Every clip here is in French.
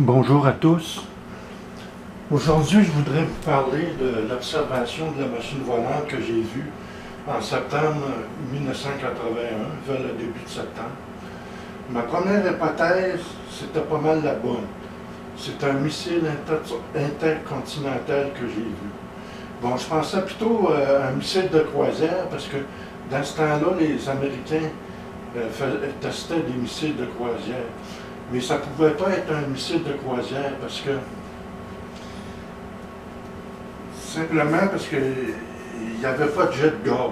Bonjour à tous. Aujourd'hui, je voudrais vous parler de l'observation de la machine volante que j'ai vue en septembre 1981, vers le début de septembre. Ma première hypothèse, c'était pas mal la bonne. C'est un missile intercontinental que j'ai vu. Bon, je pensais plutôt à un missile de croisière parce que dans ce temps-là, les Américains testaient des missiles de croisière. Mais ça ne pouvait pas être un missile de croisière parce que simplement parce qu'il n'y avait pas de jet de gaz.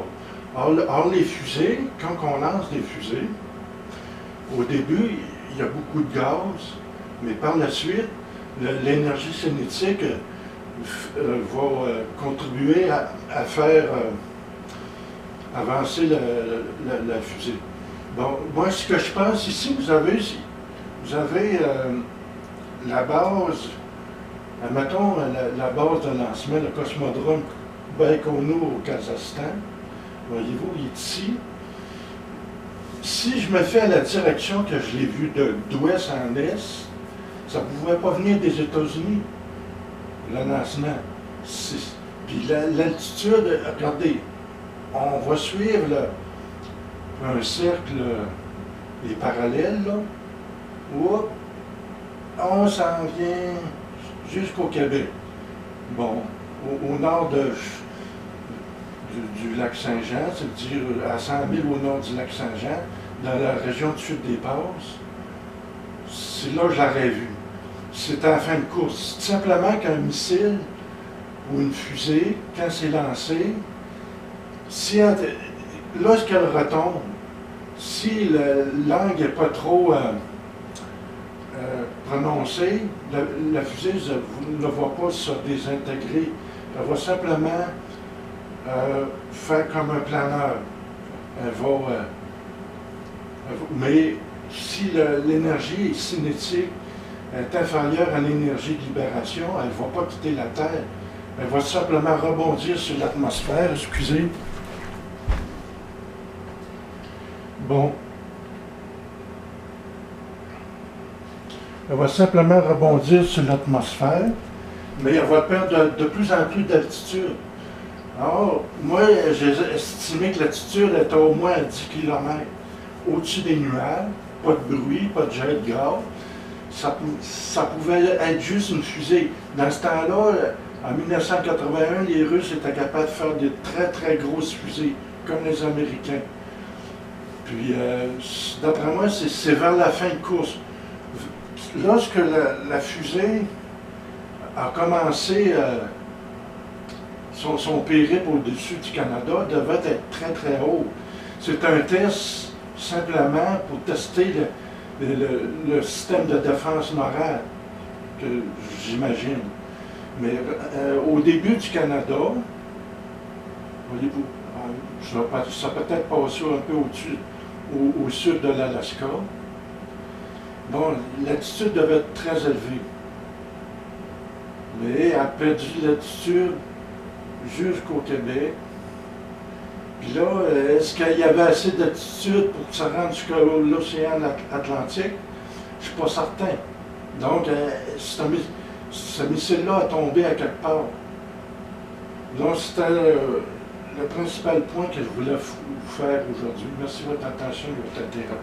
Or, les fusées, quand on lance des fusées, au début, il y a beaucoup de gaz, mais par la suite, l'énergie cinétique va contribuer à faire avancer la fusée. Bon, moi, ce que je pense ici, vous avez la base, admettons la base de lancement, le cosmodrome Baïkonour au Kazakhstan. Voyez-vous, il est ici. Si je me fais à la direction que je l'ai vue d'ouest en est, ça ne pouvait pas venir des États-Unis, le lancement. Puis l'altitude, regardez, on va suivre un cercle, les parallèles, là. Oups, on s'en vient jusqu'au Québec. Bon, au nord du lac Saint-Jean, c'est-à-dire à 100 000 au nord du lac Saint-Jean, dans la région de Chute des Passes. C'est là que je l'aurais vu. C'était en fin de course. Tout simplement qu'un missile ou une fusée, quand c'est lancé, lorsqu'elle retombe, si l'angle n'est pas trop prononcée, la fusée ne va pas se désintégrer. Elle va simplement faire comme un planeur. Mais si l'énergie cinétique est inférieure à l'énergie de libération, elle ne va pas quitter la Terre. Elle va simplement rebondir sur l'atmosphère. Excusez. Bon. Elle va simplement rebondir sur l'atmosphère, mais elle va perdre de plus en plus d'altitude. Alors, moi, j'ai estimé que l'altitude était au moins à 10 km au-dessus des nuages, pas de bruit, pas de jet de gaz. Ça pouvait être juste une fusée. Dans ce temps-là, en 1981, les Russes étaient capables de faire de très, très grosses fusées, comme les Américains. Puis, d'après moi, c'est vers la fin de course. Lorsque la fusée a commencé son périple au-dessus du Canada, devait être très très haut. C'est un test simplement pour tester le système de défense morale, que j'imagine. Mais au début du Canada, voyez-vous, ça peut être passé un peu au-dessus, au sud de l'Alaska. Bon, l'altitude devait être très élevée. Mais elle a perdu l'altitude jusqu'au Québec. Puis là, est-ce qu'il y avait assez d'altitude pour que ça rentre jusqu'à l'océan Atlantique? Je ne suis pas certain. Donc, ce missile-là a tombé à quelque part. Donc, c'était le principal point que je voulais vous faire aujourd'hui. Merci de votre attention et de votre intérêt.